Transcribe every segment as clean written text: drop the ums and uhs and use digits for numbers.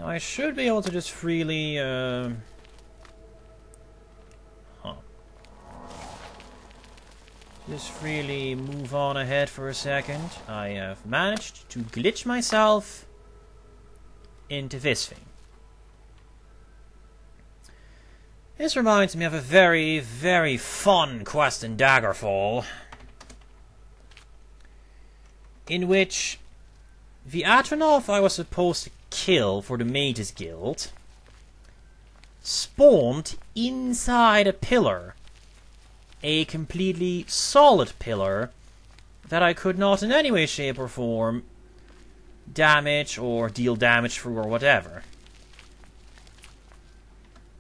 Now I should be able to just freely... Just freely move on ahead for a second. I have managed to glitch myself into this thing. This reminds me of a very, very fun quest in Daggerfall, in which the Atronov I was supposed to kill for the Mages Guild spawned inside a pillar. A completely solid pillar that I could not in any way, shape or form damage or deal damage through or whatever.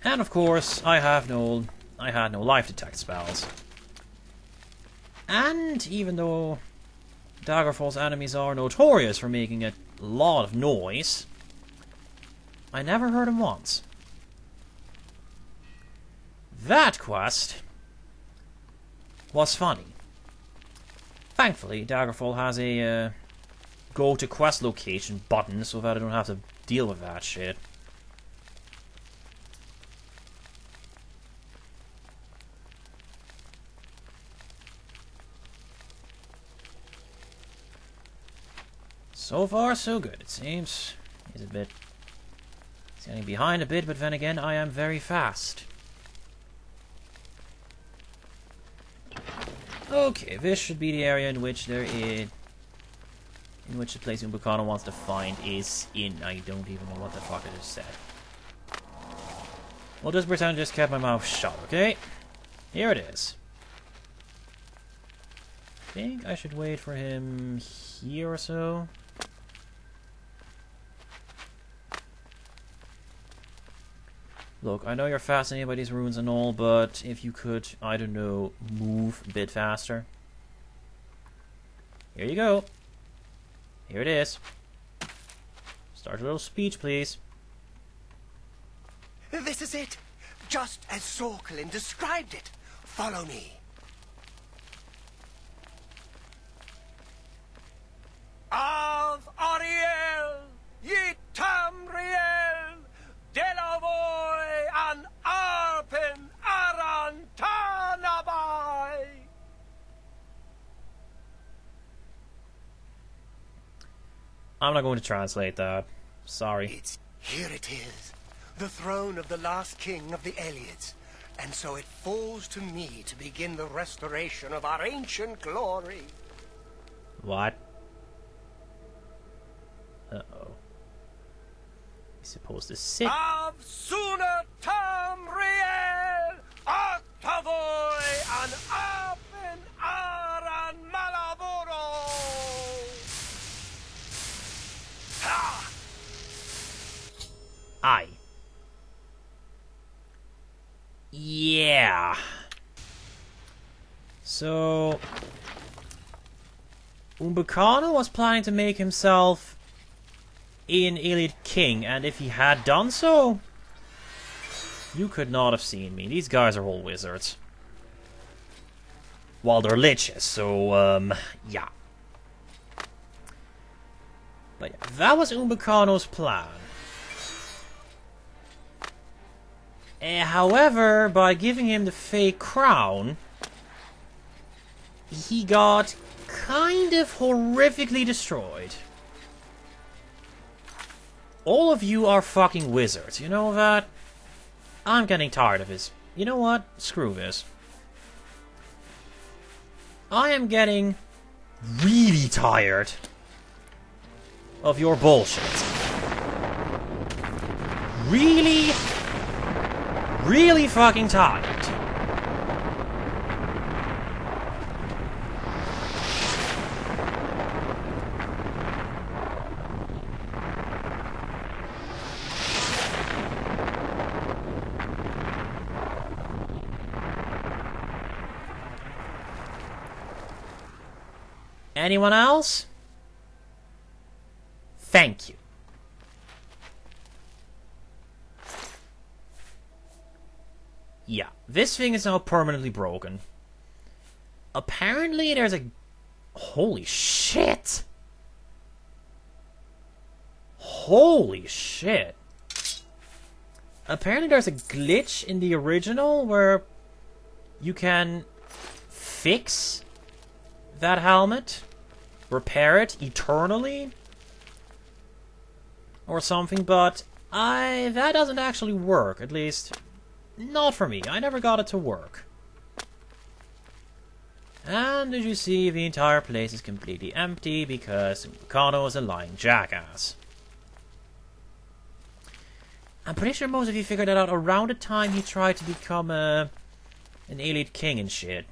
And of course, I had no life detect spells. And even though Daggerfall's enemies are notorious for making a lot of noise, I never heard them once. That quest was funny. Thankfully, Daggerfall has a go to quest location button so that I don't have to deal with that shit. So far, so good. It seems he's a bit standing behind a bit, but then again, I am very fast. Okay, this should be the area in which the place Umbukano wants to find is in. I don't even know what the fuck I just said. We'll just pretend I just kept my mouth shut, okay? Here it is. I think I should wait for him here or so. Look, I know you're fascinated by these runes and all, but if you could, I don't know, move a bit faster. Here you go. Here it is. Start a little speech, please. This is it. Just as Sorkelin described it. Follow me. Av Ariel, ye Tamriel, Delavoy and Arpen Arantanabai. I'm not going to translate that. Sorry. Here it is, the throne of the last king of the Eliads, and so it falls to me to begin the restoration of our ancient glory. What? Uh-oh. He's supposed to sit. Av Suna Tamriel, Octavoy and Arpen Aran Malaboro. Ha! Aye. Yeah. So Umbukano was planning to make himself an Iliad king, and if he had done so, you could not have seen me. These guys are all wizards. Well, they're liches, so, yeah. But yeah, that was Umbukano's plan. However, by giving him the fake crown, he got kind of horrifically destroyed. All of you are fucking wizards, you know that? I'm getting tired of this. You know what? Screw this. I am getting really tired of your bullshit. Really, really fucking tired. Anyone else? Thank you. Yeah, this thing is now permanently broken. Apparently there's a... Holy shit! Holy shit! apparently there's a glitch in the original where you can fix that helmet, repair it eternally, or something, but that doesn't actually work, at least not for me. I never got it to work. And as you see, the entire place is completely empty because Mikado is a lying jackass. I'm pretty sure most of you figured that out around the time he tried to become an elite king and shit.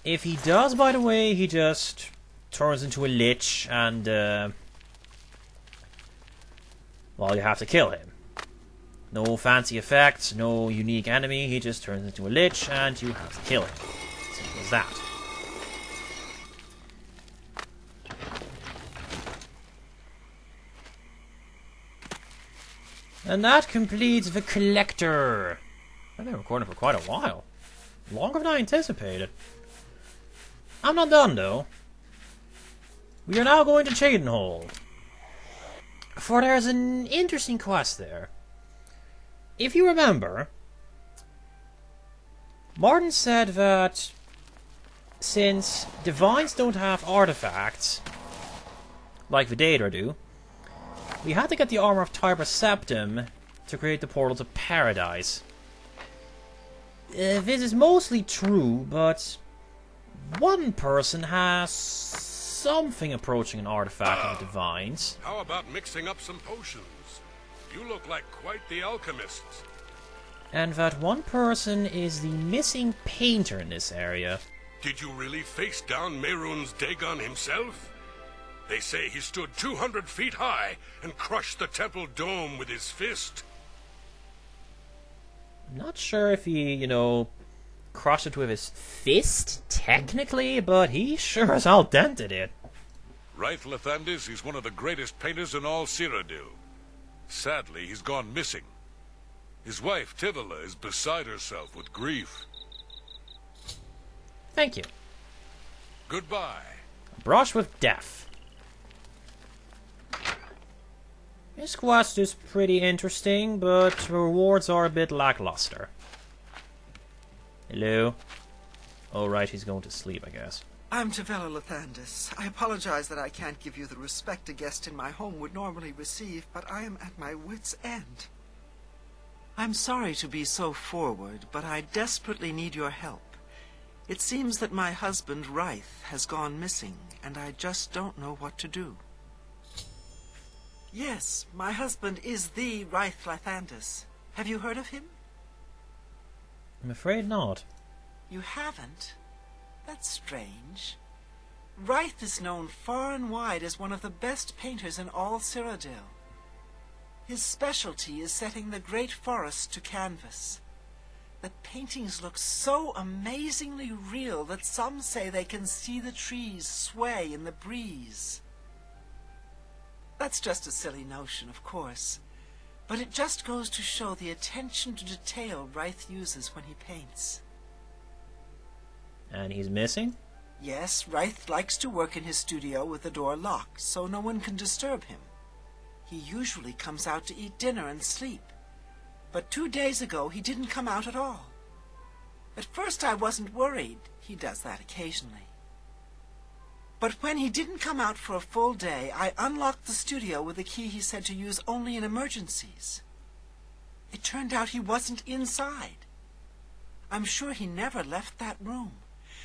If he does, by the way, he just turns into a lich and, well, you have to kill him. No fancy effects, no unique enemy, he just turns into a lich and you have to kill him. Simple as that. And that completes the collector. I've been recording for quite a while. Longer than I anticipated. I'm not done though. We are now going to Cheydinhole. For there's an interesting quest there. If you remember, Martin said that since divines don't have artifacts, like the Daedra do, we had to get the armor of Tiber Septim to create the portal to Paradise. This is mostly true, but one person has something approaching an artifact of the divines. How about mixing up some potions? You look like quite the alchemist. And that one person is the missing painter in this area. Did you really face down Mehrunes Dagon himself? They say he stood 200 feet high and crushed the temple dome with his fist. I'm not sure if he, crushed it with his fist, technically, but he sure as hell dented it. Wraith Lathandis is one of the greatest painters in all Cyrodiil. Sadly, he's gone missing. His wife, Tivila, is beside herself with grief. Thank you. Goodbye. A brush with death. This quest is pretty interesting, but the rewards are a bit lackluster. Hello? Oh, right, he's going to sleep, I guess. I'm Tivila Lathandis. I apologize that I can't give you the respect a guest in my home would normally receive, but I am at my wit's end. I'm sorry to be so forward, but I desperately need your help. It seems that my husband, Wraith, has gone missing, and I just don't know what to do. Yes, my husband is the Wraith Lathandis. Have you heard of him? I'm afraid not. You haven't? That's strange. Wraith is known far and wide as one of the best painters in all Cyrodiil. His specialty is setting the great forest to canvas. The paintings look so amazingly real that some say they can see the trees sway in the breeze. That's just a silly notion, of course, but it just goes to show the attention to detail Wraith uses when he paints. And he's missing? Yes, Wraith likes to work in his studio with the door locked, so no one can disturb him. He usually comes out to eat dinner and sleep. But 2 days ago, he didn't come out at all. At first, I wasn't worried. He does that occasionally. But when he didn't come out for a full day, I unlocked the studio with a key he said to use only in emergencies. It turned out he wasn't inside. I'm sure he never left that room,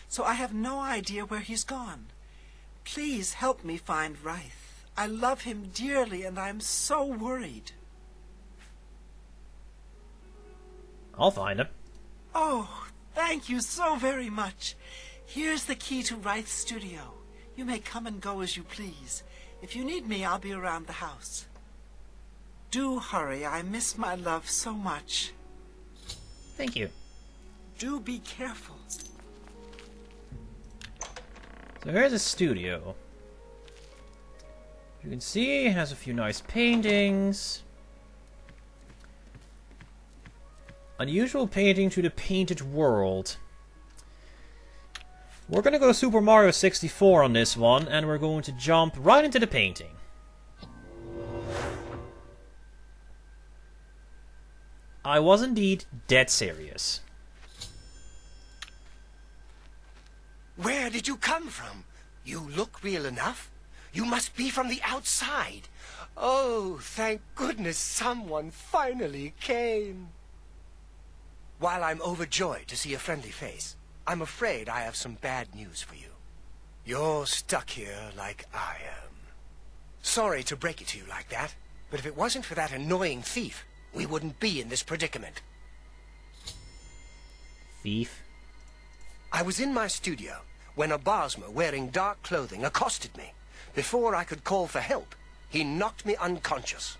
so I have no idea where he's gone. Please help me find Wraith. I love him dearly, and I'm so worried. I'll find him. Oh, thank you so very much. Here's the key to Wraith's studio. You may come and go as you please. If you need me, I'll be around the house. Do hurry. I miss my love so much. Thank you. Do be careful. So here's a studio. You can see it has a few nice paintings. Unusual painting to the painted world. We're gonna go Super Mario 64 on this one, and we're going to jump right into the painting. I was indeed dead serious. Where did you come from? You look real enough. You must be from the outside. Oh, thank goodness someone finally came. While I'm overjoyed to see a friendly face, I'm afraid I have some bad news for you. You're stuck here like I am. Sorry to break it to you like that, but if it wasn't for that annoying thief, we wouldn't be in this predicament. Thief? I was in my studio when a Bosmer wearing dark clothing accosted me. Before I could call for help, he knocked me unconscious.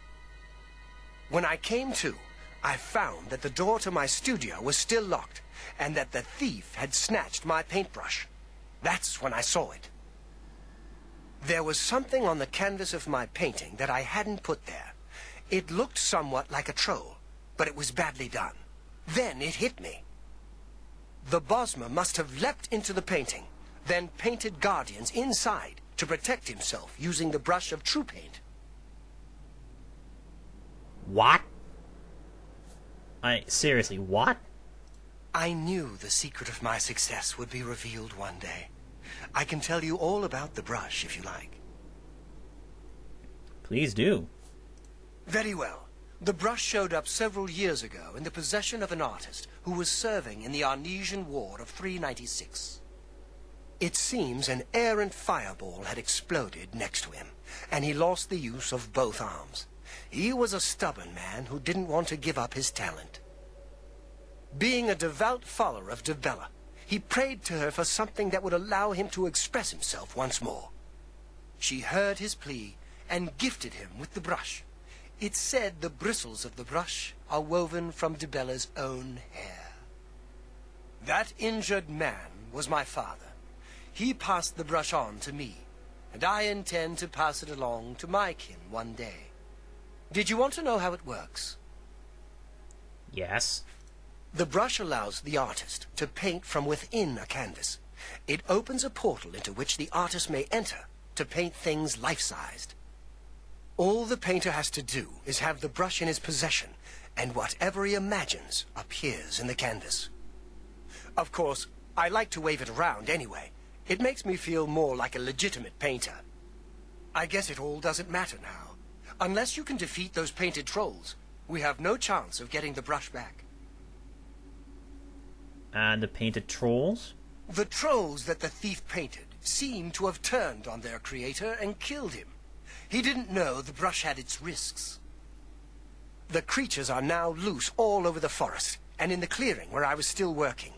When I came to, I found that the door to my studio was still locked, and that the thief had snatched my paintbrush. That's when I saw it. There was something on the canvas of my painting that I hadn't put there. It looked somewhat like a troll, but it was badly done. Then it hit me. The Bosmer must have leapt into the painting, then painted guardians inside to protect himself using the brush of true paint. What? Seriously, what? I knew the secret of my success would be revealed one day. I can tell you all about the brush if you like. Please do. Very well. The brush showed up several years ago in the possession of an artist who was serving in the Arnesian War of 396. It seems an errant fireball had exploded next to him, and he lost the use of both arms. He was a stubborn man who didn't want to give up his talent. Being a devout follower of Dibella, he prayed to her for something that would allow him to express himself once more. She heard his plea and gifted him with the brush. It's said the bristles of the brush are woven from Dibella's own hair. That injured man was my father. He passed the brush on to me, and I intend to pass it along to my kin one day. Did you want to know how it works? Yes. The brush allows the artist to paint from within a canvas. It opens a portal into which the artist may enter to paint things life-sized. All the painter has to do is have the brush in his possession, and whatever he imagines appears in the canvas. Of course, I like to wave it around anyway. It makes me feel more like a legitimate painter. I guess it all doesn't matter now. Unless you can defeat those painted trolls, we have no chance of getting the brush back. And the painted trolls? The trolls that the thief painted seem to have turned on their creator and killed him. He didn't know the brush had its risks. The creatures are now loose all over the forest, and in the clearing where I was still working.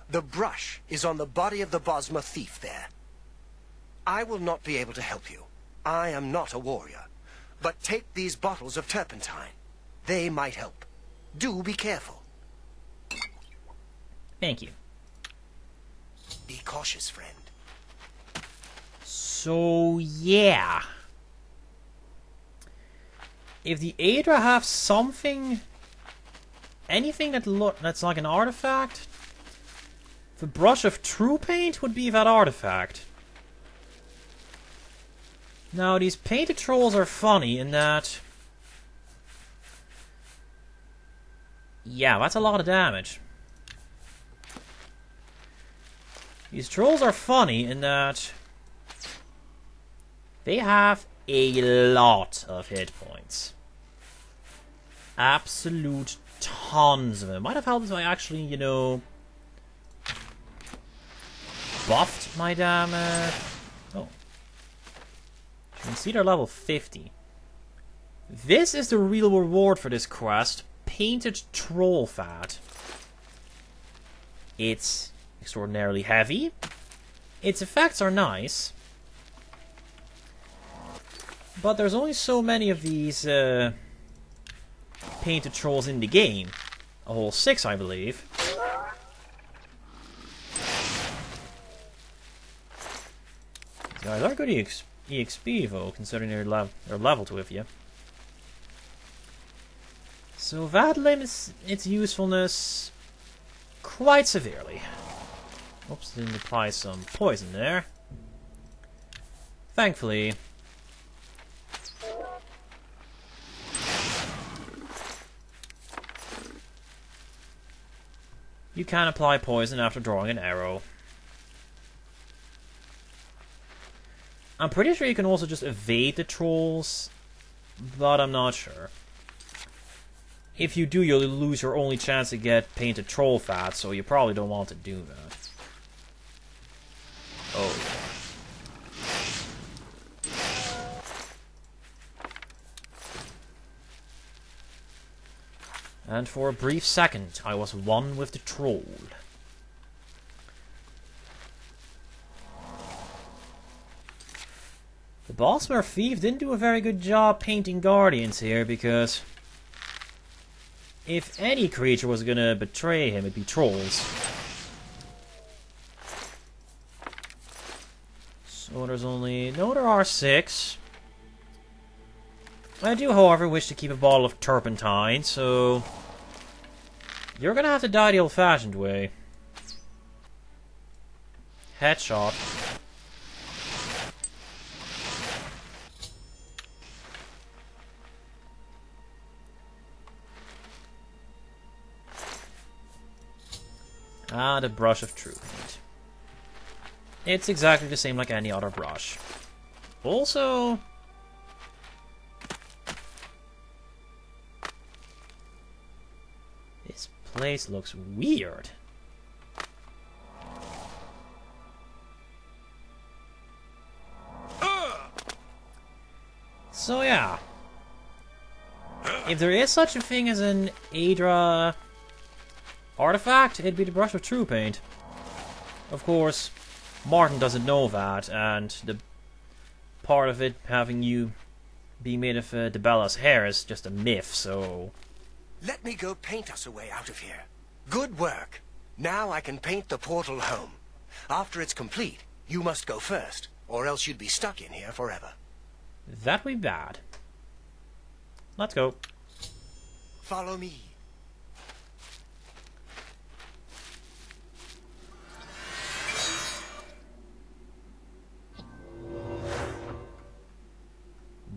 The brush is on the body of the Bosmer thief there. I will not be able to help you. I am not a warrior. But take these bottles of turpentine. They might help. Do be careful. Thank you. Be cautious, friend. So, yeah. If the Aedra have something... anything that's like an artifact... the brush of true paint would be that artifact. Now, these painted trolls are funny in that... yeah, that's a lot of damage. These trolls are funny in that... they have a lot of hit points. Absolute tons of them. Might have helped if I actually, you know... buffed my damage. Oh. You can see they're level 50. This is the real reward for this quest. Painted Troll Fat. It's extraordinarily heavy. Its effects are nice. But there's only so many of these painted trolls in the game. A whole 6, I believe. These guys are good EXP though, considering they're leveled with you. So that limits its usefulness quite severely. Oops, didn't apply some poison there. Thankfully. You can apply poison after drawing an arrow. I'm pretty sure you can also just evade the trolls, but I'm not sure. If you do, you'll lose your only chance to get painted troll fat, so you probably don't want to do that. Oh, yeah. And for a brief second, I was one with the troll. The Bossmere Thief didn't do a very good job painting guardians here, because if any creature was gonna betray him, it'd be trolls. So there's only... no, there are 6. I do, however, wish to keep a bottle of turpentine, so you're gonna have to die the old-fashioned way. Headshot. Ah, the brush of true paint. It's exactly the same like any other brush. Also, this place looks weird. So yeah, if there is such a thing as an Aedra artifact, it'd be the brush of true paint. Of course, Martin doesn't know that, and the part of it having you be made of Debella's hair is just a myth, so... Let me go paint us a way out of here. Good work. Now I can paint the portal home. After it's complete, you must go first, or else you'd be stuck in here forever. That'd be bad. Let's go. Follow me.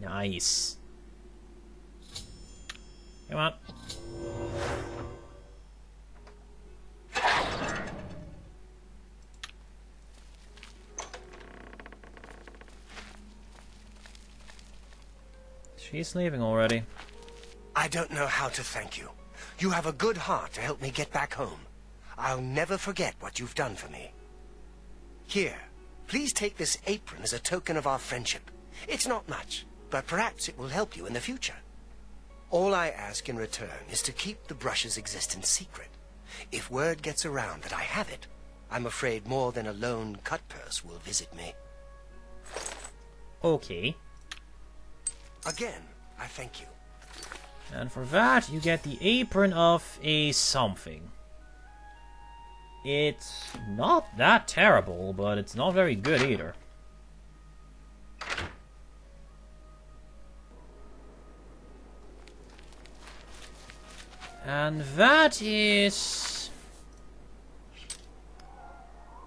Nice. Come on. She's leaving already. I don't know how to thank you. You have a good heart to help me get back home. I'll never forget what you've done for me. Here, please take this apron as a token of our friendship. It's not much, but perhaps it will help you in the future. All I ask in return is to keep the brush's existence secret. If word gets around that I have it, I'm afraid more than a lone cutpurse will visit me. Okay. Again, I thank you. And for that, you get the apron of a something. It's not that terrible, but it's not very good either. And that is...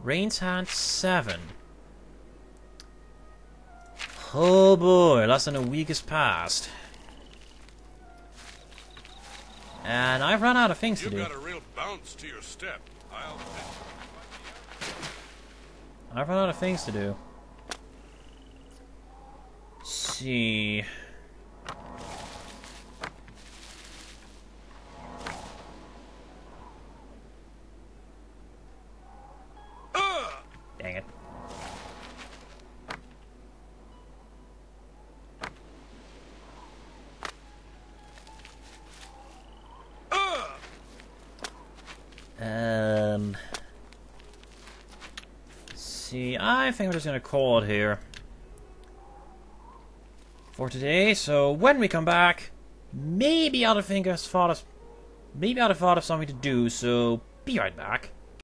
Rain's Hand 7. Oh boy, less than a week has passed. And I've run out of things to do. You've got a real bounce to your step. I've run out of things to do. Let's see... Dang it. See, I think we're just gonna call it here for today. So when we come back, maybe I'll have thought of something to do. So be right back.